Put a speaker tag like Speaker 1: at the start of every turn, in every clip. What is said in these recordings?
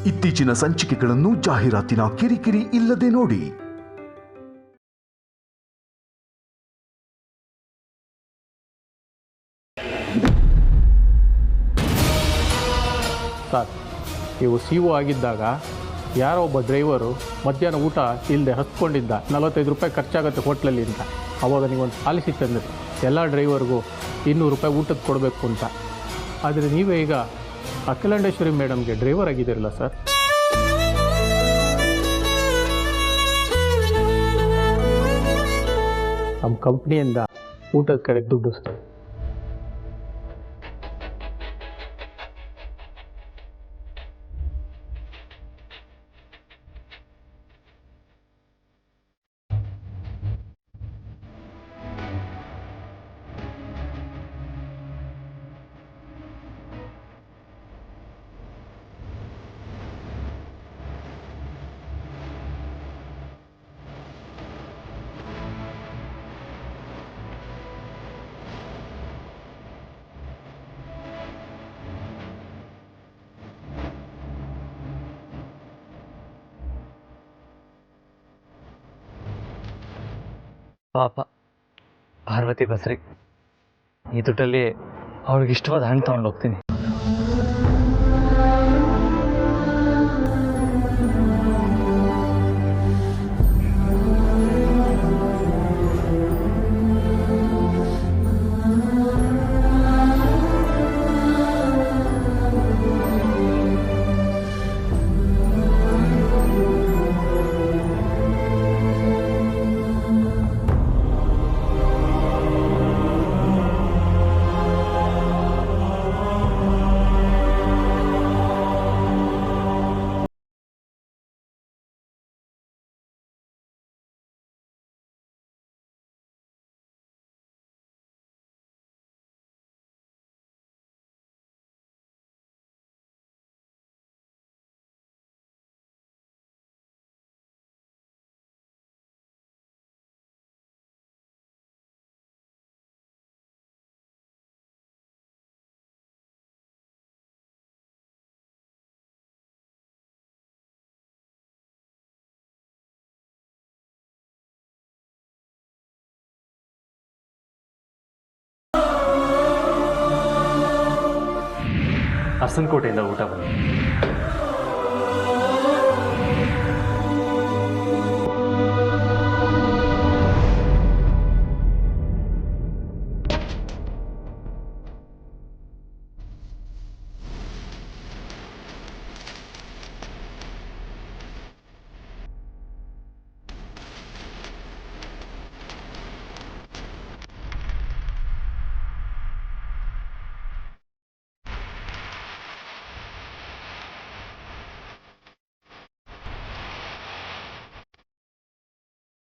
Speaker 1: ಇತ್ತೀಚಿನ ಸಂಚಿಕೆಗಳನ್ನು ಜಾಹೀರಾತಿನ ಕಿರಿಕಿರಿ ಇಲ್ಲದೆ ನೋಡಿ.
Speaker 2: ಸರ್, ನೀವು CO ಆಗಿದ್ದಾಗ ಯಾರೋ ಒಬ್ಬ ಡ್ರೈವರು ಮಧ್ಯಾಹ್ನ ಊಟ ಇಲ್ಲದೆ ಹತ್ಕೊಂಡಿದ್ದ, 45 ರೂಪಾಯಿ ಖರ್ಚಾಗುತ್ತೆ ಹೋಟ್ಲಲ್ಲಿ ಅಂತ. ಆವಾಗ ನೀವೊಂದು ಪಾಲಿಸಿ ತಂದ್ರಿ, ಎಲ್ಲ ಡ್ರೈವರ್ಗೂ 200 ರೂಪಾಯಿ ಊಟಕ್ಕೆ ಕೊಡಬೇಕು ಅಂತ. ಆದರೆ ನೀವೇ ಈಗ ಅಖಿಲಾಂಡೇಶ್ವರಿ ಮೇಡಮ್ಗೆ ಡ್ರೈವರ್ ಆಗಿದ್ದೀರಲ್ಲ ಸರ್. ನಮ್ಮ ಕಂಪ್ನಿಯಿಂದ ಊಟದ ಕಡೆ ದುಡ್ಡು ಸರ್.
Speaker 3: ಪಾಪ ಪಾರ್ವತಿ ಬಸ್ರಿ, ಈ ದುಡ್ಡಲ್ಲಿ ಅವ್ರಿಗೆ ಇಷ್ಟವಾದ ಹಣ್ಣು ತೊಗೊಂಡು ಹೋಗ್ತೀನಿ. ಅರಸನಕೋಟೆಯಿಂದ ಊಟ ಬಂದು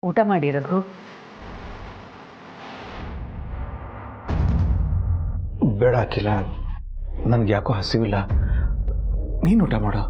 Speaker 4: ಊಟ ಮಾಡಿ ರಘು.
Speaker 5: ಬೇಡ ಅಖಿಲ, ನನಗೆ ಯಾಕೋ ಹಸಿವಿಲ್ಲ, ನೀನು ಊಟ ಮಾಡು.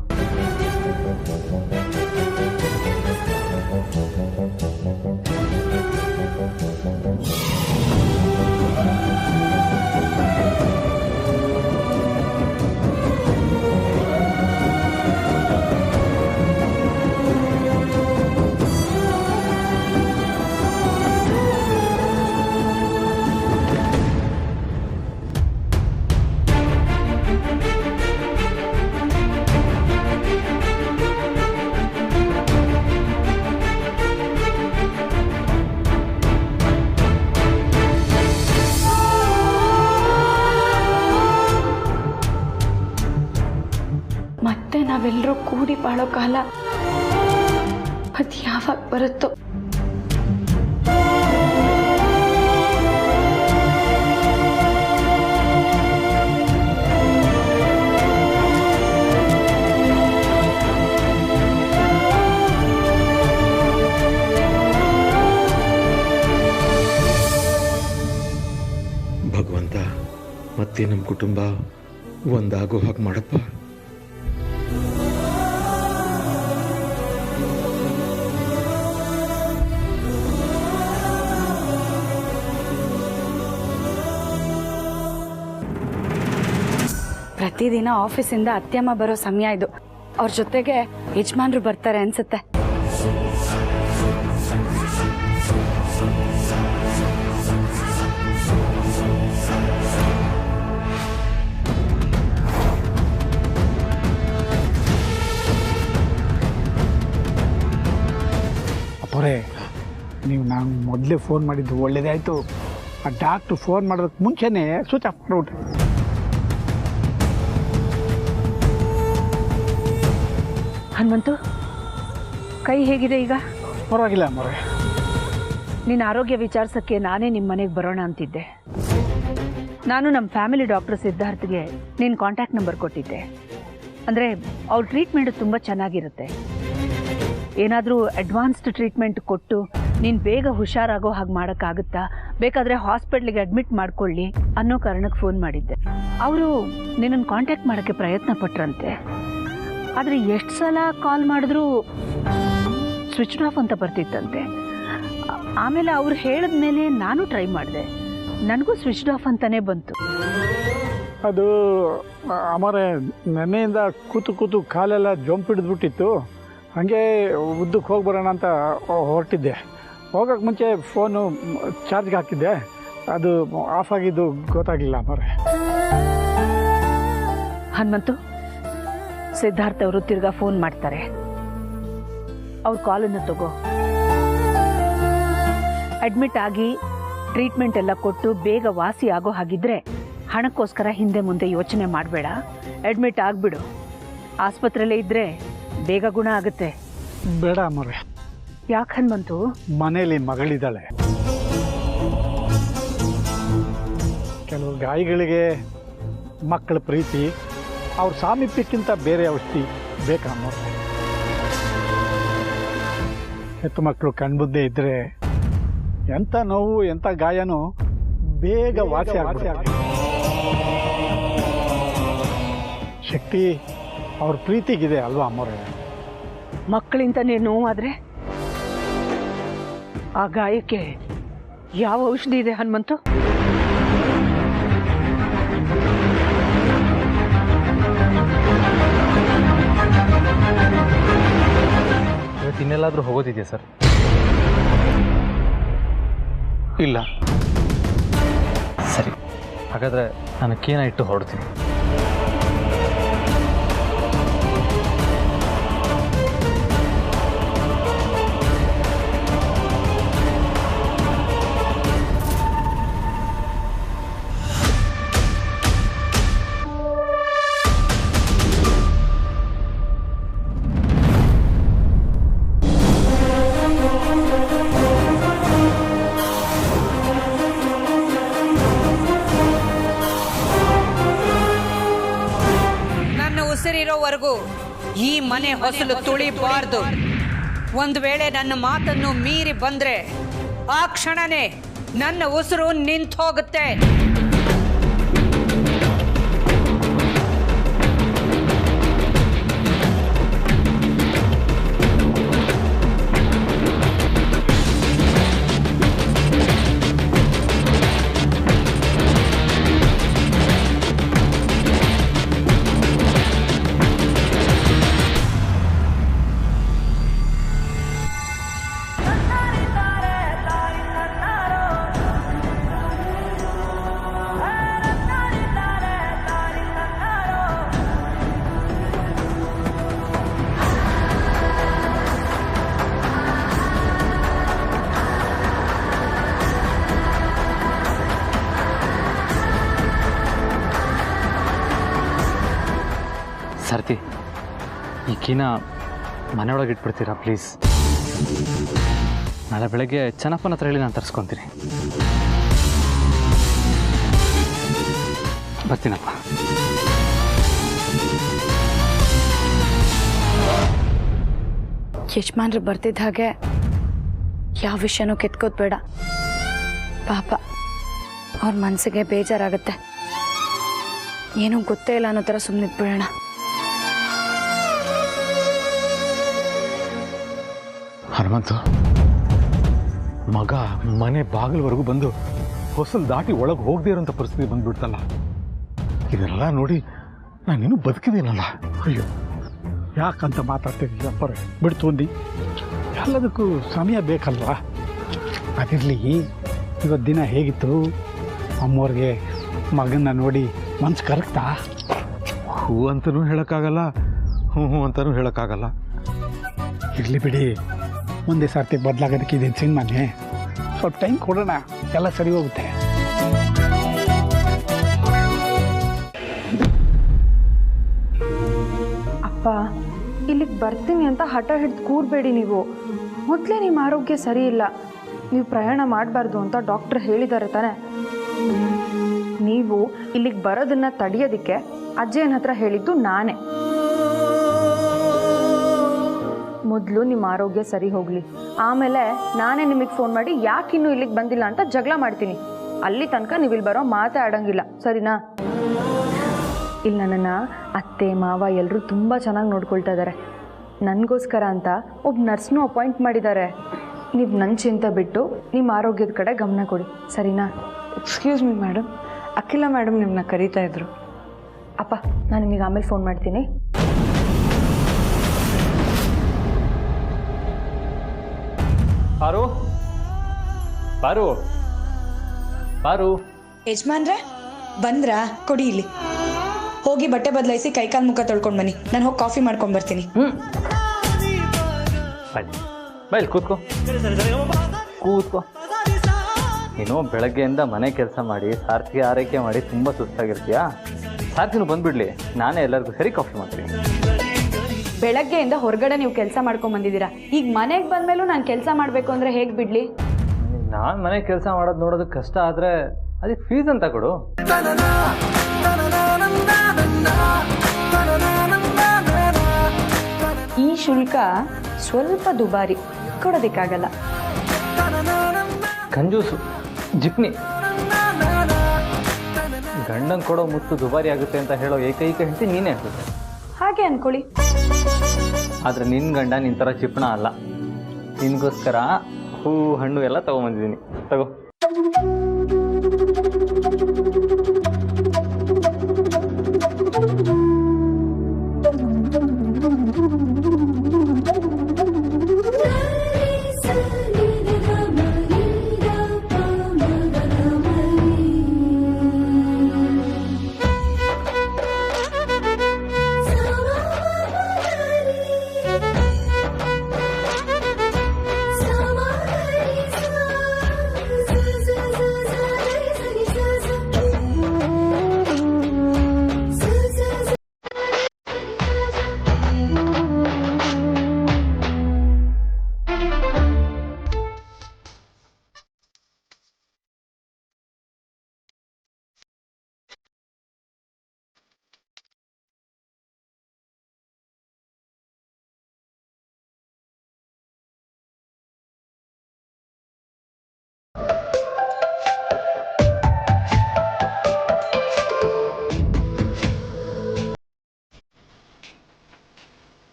Speaker 6: ಮತ್ತೆ ನಾವೆಲ್ಲರೂ ಕೂಡಿ ಬಾಳೋ ಕಾಲ ಅದು ಯಾವಾಗ ಬರುತ್ತೋ.
Speaker 5: ಭಗವಂತ, ಮತ್ತೆ ನಮ್ಮ ಕುಟುಂಬ ಒಂದಾಗೋ ಹಾಗೆ ಮಾಡಪ್ಪ.
Speaker 6: ಪ್ರತಿದಿನ ಆಫೀಸಿಂದ ಅತ್ಯಮ್ಮ ಬರೋ ಸಮಯ ಇದು. ಅವ್ರ ಜೊತೆಗೆ ಯಜಮಾನ್ರು ಬರ್ತಾರೆ ಅನ್ಸುತ್ತೆ.
Speaker 7: ಅಪ್ಪರೇ, ನೀವು ನಾನು ಮೊದಲೇ ಫೋನ್ ಮಾಡಿದ್ದು ಒಳ್ಳೇದೇ ಆಯಿತು. ಆ ಡಾಕ್ಟ್ರು ಫೋನ್ ಮಾಡೋದಕ್ಕೆ ಮುಂಚೆನೇ ಸ್ವಿಚ್ ಆಫ್ ಮಾಡ್ಬಿಟ್ಟೆ.
Speaker 4: ಹನುಮಂತು, ಕೈ ಹೇಗಿದೆ ಈಗ?
Speaker 7: ಪರವಾಗಿಲ್ಲ ಅಮ್ಮರೇ.
Speaker 4: ನಿನ್ನ ಆರೋಗ್ಯ ವಿಚಾರಿಸೋಕ್ಕೆ ನಾನೇ ನಿಮ್ಮ ಮನೆಗೆ ಬರೋಣ ಅಂತಿದ್ದೆ. ನಾನು ನಮ್ಮ ಫ್ಯಾಮಿಲಿ ಡಾಕ್ಟರ್ ಸಿದ್ಧಾರ್ಥ್ಗೆ ನಿನ್ನ ಕಾಂಟ್ಯಾಕ್ಟ್ ನಂಬರ್ ಕೊಟ್ಟಿದ್ದೆ. ಅಂದರೆ ಅವ್ರ ಟ್ರೀಟ್ಮೆಂಟ್ ತುಂಬ ಚೆನ್ನಾಗಿರುತ್ತೆ. ಏನಾದರೂ ಅಡ್ವಾನ್ಸ್ಡ್ ಟ್ರೀಟ್ಮೆಂಟ್ ಕೊಟ್ಟು ನೀನು ಬೇಗ ಹುಷಾರಾಗೋ ಹಾಗೆ ಮಾಡೋಕ್ಕಾಗುತ್ತಾ, ಬೇಕಾದರೆ ಹಾಸ್ಪಿಟ್ಲಿಗೆ ಅಡ್ಮಿಟ್ ಮಾಡ್ಕೊಳ್ಳಿ ಅನ್ನೋ ಕಾರಣಕ್ಕೆ ಫೋನ್ ಮಾಡಿದ್ದೆ. ಅವರು ನಿನ್ನನ್ನು ಕಾಂಟ್ಯಾಕ್ಟ್ ಮಾಡೋಕ್ಕೆ ಪ್ರಯತ್ನ ಪಟ್ರಂತೆ. ಆದರೆ ಎಷ್ಟು ಸಲ ಕಾಲ್ ಮಾಡಿದ್ರೂ ಸ್ವಿಚ್ ಆಫ್ ಅಂತ ಬರ್ತಿತ್ತಂತೆ. ಆಮೇಲೆ ಅವ್ರು ಹೇಳಿದ ಮೇಲೆ ನಾನು ಟ್ರೈ ಮಾಡಿದೆ, ನನಗೂ ಸ್ವಿಚ್ ಆಫ್ ಅಂತಲೇ ಬಂತು.
Speaker 7: ಅದು ಅಮ್ಮರೇ, ನೆನ್ನೆಯಿಂದ ಕೂತು ಕಾಲೆಲ್ಲ ಜೊಂಪಿಡಿದ್ಬಿಟ್ಟಿತ್ತು. ಹಾಗೆ ಉದ್ದಕ್ಕೆ ಹೋಗಿ ಬರೋಣ ಅಂತ ಹೊರಟಿದ್ದೆ. ಹೋಗೋಕ್ಕೆ ಮುಂಚೆ ಫೋನು ಚಾರ್ಜ್ಗೆ ಹಾಕಿದ್ದೆ, ಅದು ಆಫ್ ಆಗಿದ್ದು ಗೊತ್ತಾಗಲಿಲ್ಲ ಅಮ್ಮರೇ.
Speaker 4: ಹನುಮಂತು, ಸಿದ್ಧಾರ್ಥ್ ಅವರು ತಿರ್ಗಾ ಫೋನ್ ಮಾಡ್ತಾರೆ. ಅವ್ರ ಕಾಲನ್ನು ತಗೋ. ಅಡ್ಮಿಟ್ ಆಗಿ ಟ್ರೀಟ್ಮೆಂಟ್ ಎಲ್ಲ ಕೊಟ್ಟು ಬೇಗ ವಾಸಿ ಆಗೋ ಹಾಗಿದ್ರೆ ಹಣಕ್ಕೋಸ್ಕರ ಹಿಂದೆ ಮುಂದೆ ಯೋಚನೆ ಮಾಡಬೇಡ. ಅಡ್ಮಿಟ್ ಆಗಿಬಿಡು. ಆಸ್ಪತ್ರೆಯಲ್ಲೇ ಇದ್ದರೆ ಬೇಗ ಗುಣ ಆಗುತ್ತೆ.
Speaker 7: ಬೇಡ ಅಮ್ಮರೇ.
Speaker 4: ಯಾಕೆ ಹನುಮಂತು?
Speaker 7: ಮನೇಲಿ ಮಗಳಿದ್ದಾಳೆ. ಕೆಲವು ಗಾಯಗಳಿಗೆ ಮಕ್ಕಳ ಪ್ರೀತಿ, ಅವ್ರ ಸಾಮೀಪ್ಯಕ್ಕಿಂತ ಬೇರೆ ಔಷಧಿ ಬೇಕಾ ಅಮ್ಮರೇ? ಹೆತ್ತು ಮಕ್ಕಳು ಕಣ್ಬುದ್ದೆ ಇದ್ದರೆ ಎಂಥ ನೋವು ಎಂಥ ಗಾಯನೂ ಬೇಗ ವಾಸಿ ಆಗ್ಬಿಡುತ್ತೆ. ಶಕ್ತಿ ಅವ್ರ ಪ್ರೀತಿಗಿದೆ ಅಲ್ವಾ ಅಮ್ಮರೇ?
Speaker 4: ಮಕ್ಕಳಿಂದನೇ ನೋವಾದರೆ ಆ ಗಾಯಕ್ಕೆ ಯಾವ ಔಷಧಿ ಇದೆ ಹನುಮಂತು?
Speaker 3: ಇವತ್ತು ಇನ್ನೆಲ್ಲಾದರೂ ಹೋಗೋದಿದೆಯಾ ಸರ್?
Speaker 5: ಇಲ್ಲ.
Speaker 3: ಸರಿ, ಹಾಗಾದರೆ ನಾನು ಕೇನ ಇಟ್ಟು ಹೊರಡ್ತೀನಿ.
Speaker 8: ಉಸಿರಿರೋವರೆಗೂ ಈ ಮನೆ ಹೊಸಲು ತುಳಿಬಾರ್ದು. ಒಂದು ವೇಳೆ ನನ್ನ ಮಾತನ್ನು ಮೀರಿ ಬಂದ್ರೆ ಆ ಕ್ಷಣನೇ ನನ್ನ ಉಸಿರು ನಿಂತು ಹೋಗುತ್ತೆ.
Speaker 3: ಸರ್ತಿ, ಈ ಕೀನ ಮನೆಯೊಳಗೆ ಇಟ್ಬಿಡ್ತೀರಾ ಪ್ಲೀಸ್? ನಾಳೆ ಬೆಳಗ್ಗೆ ಚೆನ್ನಪ್ಪನ ಹತ್ರ ಹೇಳಿ ನಾನು ತರಿಸ್ಕೊತೀನಿ. ಬರ್ತೀನಪ್ಪ.
Speaker 6: ಯಜಮಾನ್ರು ಬರ್ತಿದ್ದ ಹಾಗೆ ಯಾವ ವಿಷಯನೂ ಕೆತ್ಕೋದ್ ಬೇಡ. ಪಾಪ ಅವ್ರ ಮನಸ್ಸಿಗೆ ಬೇಜಾರಾಗುತ್ತೆ. ಏನೂ ಗೊತ್ತೇ ಇಲ್ಲ ಅನ್ನೋ ಥರ ಸುಮ್ಮನಿದ್ಬಿಡೋಣ.
Speaker 5: ಹನುಮಂತ, ಮಗ ಮನೆ ಬಾಗಿಲವರೆಗೂ ಬಂದು ಹೊಸಲು ದಾಟಿ ಒಳಗೆ ಹೋಗದೇ ಇರೋಂಥ ಪರಿಸ್ಥಿತಿ ಬಂದ್ಬಿಡ್ತಲ್ಲ. ಇದನ್ನೆಲ್ಲ ನೋಡಿ ನಾನಿನ್ನೂ ಬದುಕಿದ್ದೀನಲ್ಲ. ಅಯ್ಯೋ,
Speaker 7: ಯಾಕಂತ ಮಾತಾಡ್ತಿದ್ದಿಲ್ಲ ಪರೇ ಬಿಡ್ತು ಅಂದು ಎಲ್ಲದಕ್ಕೂ ಸಮಯ ಬೇಕಲ್ವಾ. ಅದಿರಲಿ, ಇವತ್ತು ದಿನ ಹೇಗಿತ್ತು? ಅಮ್ಮವ್ರಿಗೆ ಮಗನ್ನ ನೋಡಿ ಮನ್ಸು ಕರಗ್ತಾ?
Speaker 5: ಹೂ ಅಂತಲೂ ಹೇಳೋಕ್ಕಾಗಲ್ಲ, ಹ್ಞೂ ಅಂತಲೂ ಹೇಳೋಕ್ಕಾಗಲ್ಲ.
Speaker 7: ಇರಲಿ ಬಿಡಿ, ಒಂದೇ ಸರ್ತಿ ಬದಲಾಗೋದಕ್ಕೆ ಇದೇನು ಸಿನಿಮಾನೇ. ಸ್ವಲ್ಪ ಟೈಮ್ ಕೊಡೋಣ, ಎಲ್ಲ ಸರಿ ಹೋಗುತ್ತೆ.
Speaker 9: ಅಪ್ಪ, ಇಲ್ಲಿಗೆ ಬರ್ತೀನಿ ಅಂತ ಹಠ ಹಿಡಿದು ಕೂರಬೇಡಿ. ನೀವು ಮೊದಲೇ ನಿಮ್ಮ ಆರೋಗ್ಯ ಸರಿ ಇಲ್ಲ. ನೀವು ಪ್ರಯಾಣ ಮಾಡಬಾರ್ದು ಅಂತ ಡಾಕ್ಟ್ರ್ ಹೇಳಿದ್ದಾರೆ ತಾನೆ. ನೀವು ಇಲ್ಲಿಗೆ ಬರೋದನ್ನು ತಡೆಯೋದಕ್ಕೆ ಅಜ್ಜಿಯನ ಹತ್ರ ಹೇಳಿದ್ದು ನಾನೇ. ಮೊದಲು ನಿಮ್ಮ ಆರೋಗ್ಯ ಸರಿ ಹೋಗಲಿ, ಆಮೇಲೆ ನಾನೇ ನಿಮಗೆ ಫೋನ್ ಮಾಡಿ ಯಾಕೆ ಇನ್ನೂ ಇಲ್ಲಿಗೆ ಬಂದಿಲ್ಲ ಅಂತ ಜಗಳ ಮಾಡ್ತೀನಿ. ಅಲ್ಲಿ ತನಕ ನೀವು ಇಲ್ಲಿ ಬರೋ ಮಾತೇ ಆಡೋಂಗಿಲ್ಲ, ಸರಿನಾ? ಇಲ್ಲಿ ನನ್ನನ್ನು ಅತ್ತೆ ಮಾವ ಎಲ್ಲರೂ ತುಂಬ ಚೆನ್ನಾಗಿ ನೋಡ್ಕೊಳ್ತಾ ಇದ್ದಾರೆ. ನನಗೋಸ್ಕರ ಅಂತ ಒಬ್ಬ ನರ್ಸ್ನೂ ಅಪಾಯಿಂಟ್ ಮಾಡಿದ್ದಾರೆ. ನೀವು ನನ್ನ ಚಿಂತೆ ಬಿಟ್ಟು ನಿಮ್ಮ ಆರೋಗ್ಯದ ಕಡೆ ಗಮನ ಕೊಡಿ, ಸರಿನಾ?
Speaker 10: ಎಕ್ಸ್ಕ್ಯೂಸ್ ಮಿ ಮೇಡಮ್, ಅಖಿಲ ಮೇಡಮ್ ನಿಮ್ಮನ್ನ ಕರೀತಾ ಇದ್ರು.
Speaker 9: ಅಪ್ಪ, ನಾನು ನಿಮಗೆ ಆಮೇಲೆ ಫೋನ್ ಮಾಡ್ತೀನಿ.
Speaker 3: ಪಾರು ಪಾರು ಪಾರು
Speaker 10: ಯಜಮಾನ್ರೆ ಬಂದ್ರಾ? ಕೊಡಿ ಇಲ್ಲಿ. ಹೋಗಿ ಬಟ್ಟೆ ಬದಲಾಯಿಸಿ ಕೈಕಾಲು ಮುಖ ತೊಳ್ಕೊಂಡು ಬನ್ನಿ. ನಾನು ಹೋಗಿ ಕಾಫಿ ಮಾಡ್ಕೊಂಡು ಬರ್ತೀನಿ.
Speaker 3: ಬೈಲ್ ಕೂತ್ಕೋ ಕೂತ್ಕೋ. ನೀನು ಬೆಳಗ್ಗೆಯಿಂದ ಮನೆ ಕೆಲಸ ಮಾಡಿ ಸಾರ್ಥಿಗೆ ಆರೈಕೆ ಮಾಡಿ ತುಂಬ ಸುಸ್ತಾಗಿರ್ತೀಯಾ? ಸಾರ್ಥಿನೂ ಬಂದ್ಬಿಡ್ಲಿ, ನಾನೇ ಎಲ್ಲರಿಗೂ ಸರಿ ಕಾಫಿ ಮಾಡ್ತೀನಿ.
Speaker 6: ಬೆಳಗ್ಗೆಯಿಂದ ಹೊರಗಡೆ ನೀವು ಕೆಲಸ ಮಾಡ್ಕೊಂಡು ಬಂದಿದ್ದೀರಾ, ಈಗ ಮನೆಗೆ ಬಂದಮೇಲೂ ನಾನು ಕೆಲಸ ಮಾಡಬೇಕು ಅಂದರೆ ಹೇಗೆ ಬಿಡಲಿ?
Speaker 3: ನಾನು ಮನೆ ಕೆಲಸ ಮಾಡೋದು ನೋಡೋದಕ್ಕೆ ಕಷ್ಟ ಆದರೆ ಅದಕ್ಕೆ ಫೀಸ್ ಅಂತ ಕೊಡು.
Speaker 6: ಈ ಶುಲ್ಕ ಸ್ವಲ್ಪ ದುಬಾರಿ, ಕೊಡೋದಕ್ಕಾಗಲ್ಲ.
Speaker 3: ಕಂಜೂಸು ಜಿಪ್ನಿ. ಗಂಡಂಗೆ ಕೊಡೋ ಮುತ್ತು ದುಬಾರಿ ಆಗುತ್ತೆ ಅಂತ ಹೇಳೋ ಏಕೈಕ ಹೆಂಡತಿ ನೀನೇ ಆಗುತ್ತೆ.
Speaker 6: ಹಾಗೆ ಅನ್ಕೊಳ್ಳಿ.
Speaker 3: ಆದರೆ ನಿನ್ನ ಗಂಡ ನಿನ್ನ ಥರ ಚಿಪ್ಪಣ ಅಲ್ಲ. ನಿನಗೋಸ್ಕರ ಹೂ ಹಣ್ಣು ಎಲ್ಲ ತೊಗೊಂಬಂದಿದ್ದೀನಿ, ತಗೋ.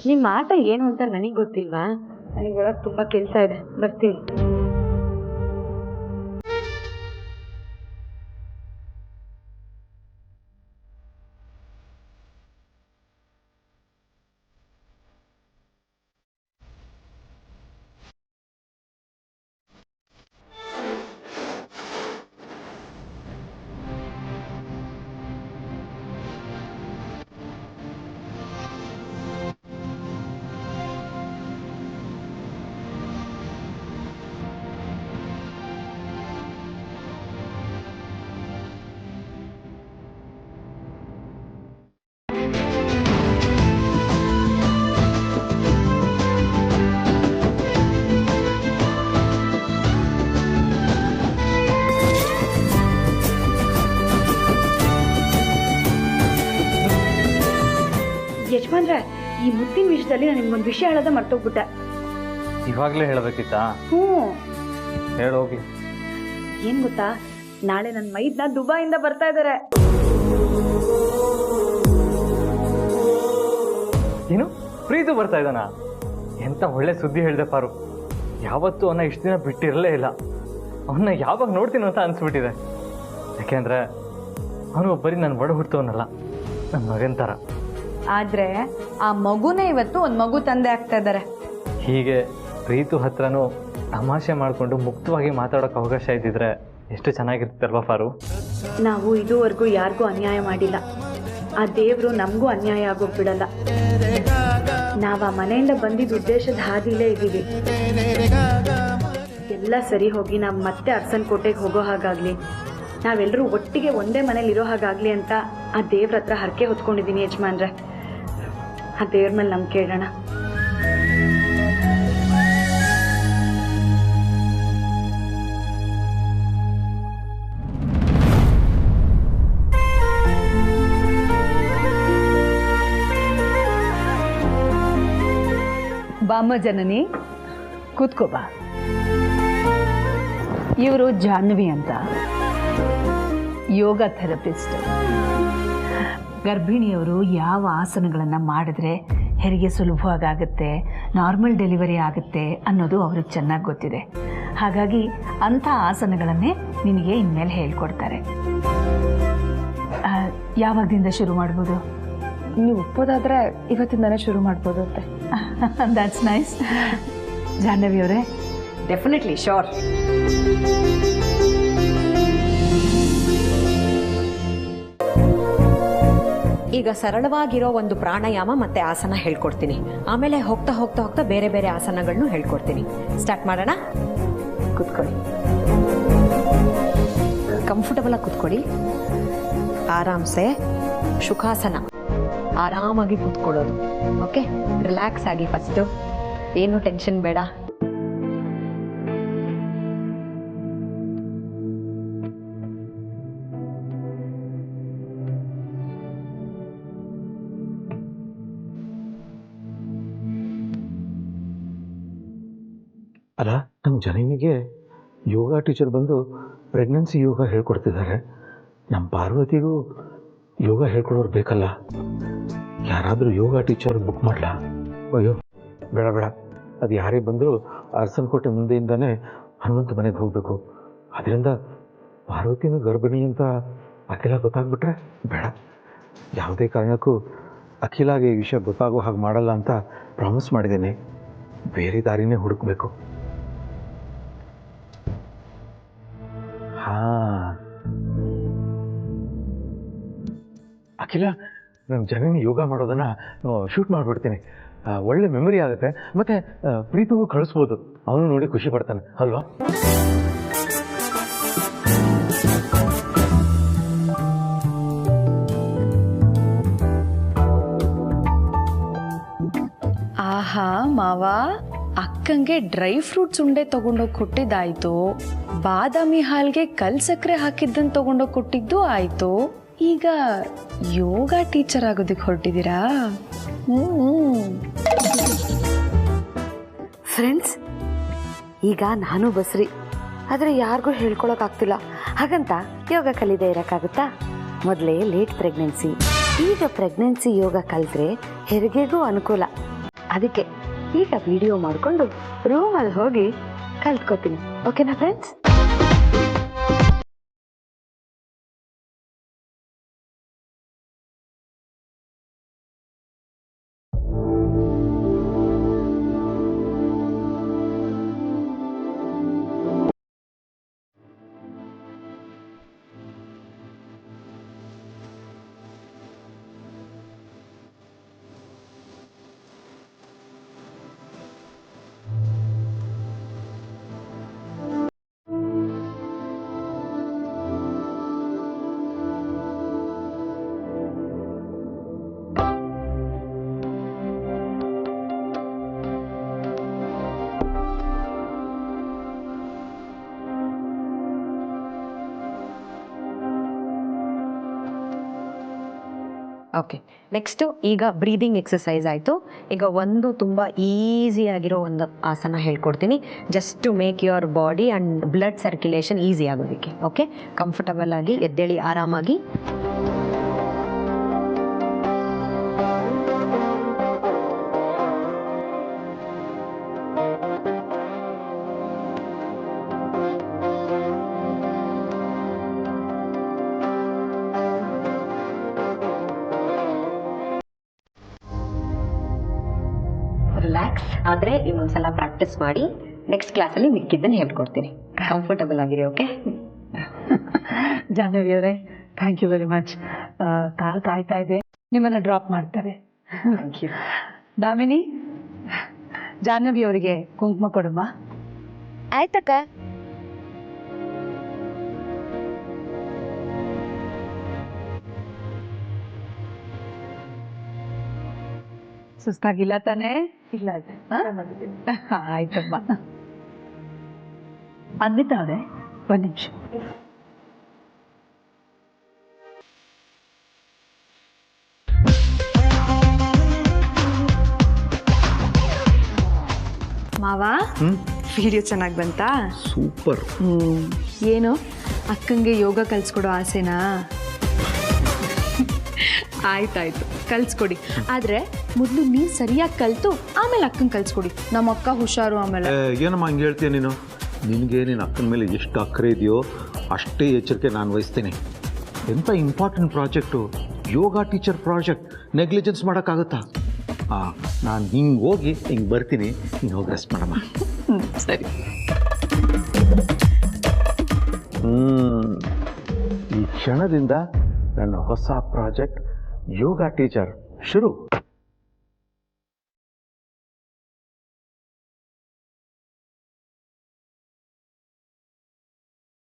Speaker 6: ನಿಮ್ಮ ಆಟ ಏನು ಅಂತ ನನಗೆ ಗೊತ್ತಿಲ್ವಾ? ನನಗೆ ಒಳಗೆ ತುಂಬ ಕೆಲಸ ಇದೆ, ಬರ್ತೀನಿ. ಯಜಮಾನ್ರೆ, ಈ ಮುತ್ತಿನ ವಿಷಯದಲ್ಲಿ ನಾನು ನಿಮ್ಗೊಂದು ವಿಷಯ ಹೇಳೋದ ಮರ್ತೋಗ್ಬಿಟ್ಟೆ.
Speaker 3: ಇವಾಗಲೇ ಹೇಳಬೇಕಿತ್ತಾ?
Speaker 6: ಹ್ಞೂ,
Speaker 3: ಹೇಳೋಗಿ.
Speaker 6: ಏನ್ ಗೊತ್ತಾ, ನಾಳೆ ನನ್ನ ಮೈದ್ನ ದುಬೈಯಿಂದ ಬರ್ತಾ ಇದ್ದಾರೆ.
Speaker 3: ಏನು, ಪ್ರೀತು ಬರ್ತಾ ಇದ್ದಾನ? ಎಂತ ಒಳ್ಳೆ ಸುದ್ದಿ ಹೇಳಿದೆ ಪಾರು. ಯಾವತ್ತೂ ಅವನ್ನ ಇಷ್ಟು ದಿನ ಬಿಟ್ಟಿರಲೇ ಇಲ್ಲ. ಅವನ್ನ ಯಾವಾಗ ನೋಡ್ತೀನಿ ಅಂತ ಅನಿಸ್ಬಿಟ್ಟಿದೆ. ಯಾಕೆಂದರೆ ಅವನು ಬರೀ ನನ್ನ ಒಡ ಹುಡ್ತವನಲ್ಲ, ನನ್ನ ಮಗನ ಥರ.
Speaker 10: ಆದರೆ ಆ ಮಗುನೇ ಇವತ್ತು ಒಂದು ಮಗು ತಂದೆ ಆಗ್ತಾ ಇದ್ದಾರೆ.
Speaker 3: ಹೀಗೆ ಪ್ರೀತು ಹತ್ರನೂ ತಮಾಷೆ ಮಾಡಿಕೊಂಡು ಮುಕ್ತವಾಗಿ ಮಾತಾಡೋಕ್ಕೆ ಅವಕಾಶ ಇದ್ದಿದ್ರೆ ಎಷ್ಟು ಚೆನ್ನಾಗಿರ್ತಿತ್ತಲ್ವ ಫಾರು?
Speaker 6: ನಾವು ಇದುವರೆಗೂ ಯಾರಿಗೂ ಅನ್ಯಾಯ ಮಾಡಿಲ್ಲ. ಆ ದೇವರು ನಮಗೂ ಅನ್ಯಾಯ ಆಗೋಗಿ ಬಿಡಲ್ಲ. ನಾವು ಆ ಮನೆಯಿಂದ ಬಂದಿದ್ದ ಉದ್ದೇಶದ ಹಾದಿಲೇ ಇದ್ದೀವಿ. ಎಲ್ಲ ಸರಿ ಹೋಗಿ ನಾವು ಮತ್ತೆ ಅರಸನಕೋಟೆಗೆ ಹೋಗೋ ಹಾಗಾಗಲಿ, ನಾವೆಲ್ಲರೂ ಒಟ್ಟಿಗೆ ಒಂದೇ ಮನೇಲಿ ಇರೋ ಹಾಗಾಗಲಿ ಅಂತ ಆ ದೇವ್ರ ಹತ್ರ ಹರಕೆ ಹೊತ್ಕೊಂಡಿದ್ದೀನಿ ಯಜಮಾನ್ರೆ. ಆ ದೇವ್ರ ಮೇಲೆ ನಂಬಿಕೆ ಇಡೋಣ.
Speaker 4: ಬಾಮ್ಮ ಜನನಿ, ಕೂತ್ಕೋ ಬಾ. ಇವರು ಜಾಹ್ನವಿ ಅಂತ, ಯೋಗ ಥೆರಪಿಸ್ಟ್. ಗರ್ಭಿಣಿಯವರು ಯಾವ ಆಸನಗಳನ್ನು ಮಾಡಿದ್ರೆ ಹೆರಿಗೆ ಸುಲಭವಾಗುತ್ತೆ, ನಾರ್ಮಲ್ ಡೆಲಿವರಿ ಆಗುತ್ತೆ ಅನ್ನೋದು ಅವ್ರಿಗೆ ಚೆನ್ನಾಗಿ ಗೊತ್ತಿದೆ. ಹಾಗಾಗಿ ಅಂಥ ಆಸನಗಳನ್ನೇ ನಿನಗೆ ಇನ್ಮೇಲೆ ಹೇಳ್ಕೊಡ್ತಾರೆ. ಯಾವಾಗದಿಂದ ಶುರು ಮಾಡ್ಬೋದು?
Speaker 9: ನೀವು ಒಪ್ಪೋದಾದರೆ ಇವತ್ತಿಂದನೇ ಶುರು ಮಾಡ್ಬೋದು ಅಂತೆ.
Speaker 4: That's nice. ಜಾಹ್ನವಿ ಅವರೇ,
Speaker 8: ಡೆಫಿನೆಟ್ಲಿ ಶೋರ್.
Speaker 11: ಈಗ ಸರಳವಾಗಿರೋ ಒಂದು ಪ್ರಾಣಾಯಾಮ ಮತ್ತೆ ಆಸನ ಹೇಳ್ಕೊಡ್ತೀನಿ. ಆಮೇಲೆ ಹೋಗ್ತಾ ಹೋಗ್ತಾ ಹೋಗ್ತಾ ಬೇರೆ ಬೇರೆ ಆಸನಗಳನ್ನು ಹೇಳ್ಕೊಡ್ತೀನಿ. ಸ್ಟಾರ್ಟ್ ಮಾಡೋಣ. ಕೂತ್ಕೊಳ್ಳಿ, ಕಂಫರ್ಟಬಲ್ ಆಗಿ ಕೂತ್ಕೊಳ್ಳಿ. ಆರಾಮ್ಸೆ ಸುಖಾಸನ, ಆರಾಮಾಗಿ ಕೂತ್ಕೊಳ್ಳೋದು. ಓಕೆ, ರಿಲ್ಯಾಕ್ಸ್ ಆಗಿ. ಫಸ್ಟು ಏನು ಟೆನ್ಷನ್ ಬೇಡ.
Speaker 5: ಅಲ್ಲ, ನಮ್ಮ ಜನನಿಗೆ ಯೋಗ ಟೀಚರ್ ಬಂದು ಪ್ರೆಗ್ನೆನ್ಸಿ ಯೋಗ ಹೇಳ್ಕೊಡ್ತಿದ್ದಾರೆ. ನಮ್ಮ ಪಾರ್ವತಿಗೂ ಯೋಗ ಹೇಳ್ಕೊಡೋರು ಬೇಕಲ್ಲ. ಯಾರಾದರೂ ಯೋಗ ಟೀಚರ್ ಬುಕ್ ಮಾಡಲಾ? ಅಯ್ಯೋ ಬೇಡ ಬೇಡ, ಅದು ಯಾರೇ ಬಂದರೂ ಅರಸನಕೋಟೆ ಮುಂದೆಯಿಂದನೇ ಹನುಮಂತ ಮನೆಗೆ ಹೋಗಬೇಕು. ಅದರಿಂದ ಪಾರ್ವತಿನೂ ಗರ್ಭಿಣಿ ಅಂತ ಅಖಿಲ ಗೊತ್ತಾಗ್ಬಿಟ್ರೆ ಬೇಡ. ಯಾವುದೇ ಕಾರಣಕ್ಕೂ ಅಖಿಲಾಗೆ ಈ ವಿಷಯ ಗೊತ್ತಾಗೋ ಹಾಗೆ ಮಾಡಲ್ಲ ಅಂತ ಪ್ರಾಮಿಸ್ ಮಾಡಿದ್ದೀನಿ. ಬೇರೆ ದಾರಿನೇ ಹುಡುಕಬೇಕು. ಹಾಂ, ಅಖಿಲ, ನಮ್ಮ ಜನನಿ ಯೋಗ ಮಾಡೋದನ್ನು ಶೂಟ್ ಮಾಡಿಬಿಡ್ತೀನಿ. ಒಳ್ಳೆ ಮೆಮೊರಿ ಆಗುತ್ತೆ. ಮತ್ತು ಪ್ರೀತಿಗೂ ಕಳಿಸ್ಬೋದು, ಅವನು ನೋಡಿ ಖುಷಿ ಪಡ್ತಾನೆ ಅಲ್ವಾ?
Speaker 9: ಆಹಾ ಮಾವ, ಅಕ್ಕಂಗೆ ಡ್ರೈ ಫ್ರೂಟ್ಸ್ ಉಂಡೆ ತಗೊಂಡೋಗಿ ಕೊಟ್ಟಿದ್ದಾಯ್ತು, ಬಾದಾಮಿ ಹಾಲ್ಗೆ ಕಲ್ ಸಕ್ಕರೆ ಹಾಕಿದ್ದನ್ನು ತಗೊಂಡೋಗಿ ಕೊಟ್ಟಿದ್ದು ಆಯ್ತು. ಈಗ ಯೋಗ ಟೀಚರ್ ಆಗೋದಕ್ಕೆ ಹೊರಟಿದ್ದೀರಾ?
Speaker 6: ಫ್ರೆಂಡ್ಸ್, ಈಗ ನಾನು ಬಸ್ರಿ, ಆದರೆ ಯಾರಿಗೂ ಹೇಳ್ಕೊಳಕ್ಕಾಗ್ತಿಲ್ಲ. ಹಾಗಂತ ಯೋಗ ಕಲಿದೇ ಇರೋಕ್ಕಾಗುತ್ತಾ? ಮೊದಲೇ ಲೇಟ್ ಪ್ರೆಗ್ನೆನ್ಸಿ, ಈಗ ಪ್ರೆಗ್ನೆನ್ಸಿ ಯೋಗ ಕಲಿತ್ರೆ ಹೆರಿಗೆಗೂ ಅನುಕೂಲ. ಅದಕ್ಕೆ ಈಗ ವಿಡಿಯೋ ಮಾಡಿಕೊಂಡು ರೂಮಲ್ಲಿ ಹೋಗಿ ಕಲ್ತ್ಕೋತೀನಿ. ಓಕೆನಾ ಫ್ರೆಂಡ್ಸ್?
Speaker 11: ಓಕೆ, ನೆಕ್ಸ್ಟು ಈಗ ಬ್ರೀದಿಂಗ್ ಎಕ್ಸಸೈಸ್ ಆಯಿತು. ಈಗ ಒಂದು ತುಂಬ ಈಸಿಯಾಗಿರೋ ಒಂದು ಆಸನ ಹೇಳ್ಕೊಡ್ತೀನಿ, just to make your body and blood circulation easy ಆಗೋದಕ್ಕೆ. ಓಕೆ, ಕಂಫರ್ಟಬಲ್ ಆಗಿ ಎದ್ದೇಳಿ ಆರಾಮಾಗಿ. ರಿಲ್ಯಾಕ್ಸ್. ಆದರೆ ಇನ್ನೊಂದ್ಸಲ ಪ್ರಾಕ್ಟೀಸ್ ಮಾಡಿ ನೆಕ್ಸ್ಟ್ ಕ್ಲಾಸಲ್ಲಿ ಮಿಕ್ಕಿದ್ದನ್ನು ಹೇಳ್ಕೊಡ್ತೀನಿ. ಕಂಫರ್ಟಬಲ್ ಆಗಿರಿ. ಓಕೆ
Speaker 4: ಜಾಹ್ನವಿ ಅವರೇ, ಥ್ಯಾಂಕ್ ಯು ವೆರಿ ಮಚ್. ಕಾಲ್ ಕಾಯ್ತಾ ಇದೆ, ನಿಮ್ಮನ್ನು ಡ್ರಾಪ್ ಮಾಡ್ತಾರೆ.
Speaker 11: Thank you.
Speaker 4: ದಾಮಿನಿ, ಜಾಹ್ನವಿ ಅವರಿಗೆ ಕುಂಕುಮ ಕೊಡಮ್ಮ.
Speaker 6: ಆಯ್ತಕ್ಕ.
Speaker 4: ಸುಸ್ತಾಗಿಲ್ಲ ತಾನೇ? ಇಲ್ಲ ಆಯ್ತಮ್ಮ. ಅನ್ವಿತಾ ಅವರೇ, ಒಂದು ನಿಮಿಷ.
Speaker 9: ಮಾವ, ವಿಡಿಯೋ ಚೆನ್ನಾಗಿ ಬಂತಾ?
Speaker 5: ಸೂಪರ್.
Speaker 9: ಏನು ಅಕ್ಕಂಗೆ ಯೋಗ ಕಲಿಸ್ಕೊಡೋ ಆಸೆನಾ? ಆಯ್ತಾಯ್ತು, ಕಲಿಸ್ಕೊಡಿ. ಆದರೆ ಮೊದಲು ನೀವು ಸರಿಯಾಗಿ ಕಲಿತು ಆಮೇಲೆ ಅಕ್ಕಂಗೆ ಕಲಿಸ್ಕೊಡಿ. ನಮ್ಮ ಅಕ್ಕ ಹುಷಾರು. ಆಮೇಲೆ
Speaker 5: ಏನಮ್ಮ ಹಂಗೆ ಹೇಳ್ತೀಯ ನೀನು? ನಿನಗೆ ನಿನ್ನ ಅಕ್ಕನ ಮೇಲೆ ಎಷ್ಟು ಅಕ್ಕರೆ ಇದೆಯೋ ಅಷ್ಟೇ ಎಚ್ಚರಿಕೆ ನಾನು ವಹಿಸ್ತೀನಿ. ಎಂಥ ಇಂಪಾರ್ಟೆಂಟ್ ಪ್ರಾಜೆಕ್ಟು, ಯೋಗ ಟೀಚರ್ ಪ್ರಾಜೆಕ್ಟ್. ನೆಗ್ಲಿಜೆನ್ಸ್ ಮಾಡೋಕ್ಕಾಗುತ್ತಾ? ನಾನು ಹಿಂಗೆ ಹೋಗಿ ಹಿಂಗೆ ಬರ್ತೀನಿ, ಹಿಂಗೆ ಹೋಗಿ ರೆಸ್ಟ್ ಮಾಡಮ್ಮ.
Speaker 4: ಸರಿ.
Speaker 5: ಈ ಕ್ಷಣದಿಂದ ನನ್ನ ಹೊಸ ಪ್ರಾಜೆಕ್ಟ್ ಯೋಗ ಟೀಚರ್ ಶುರು.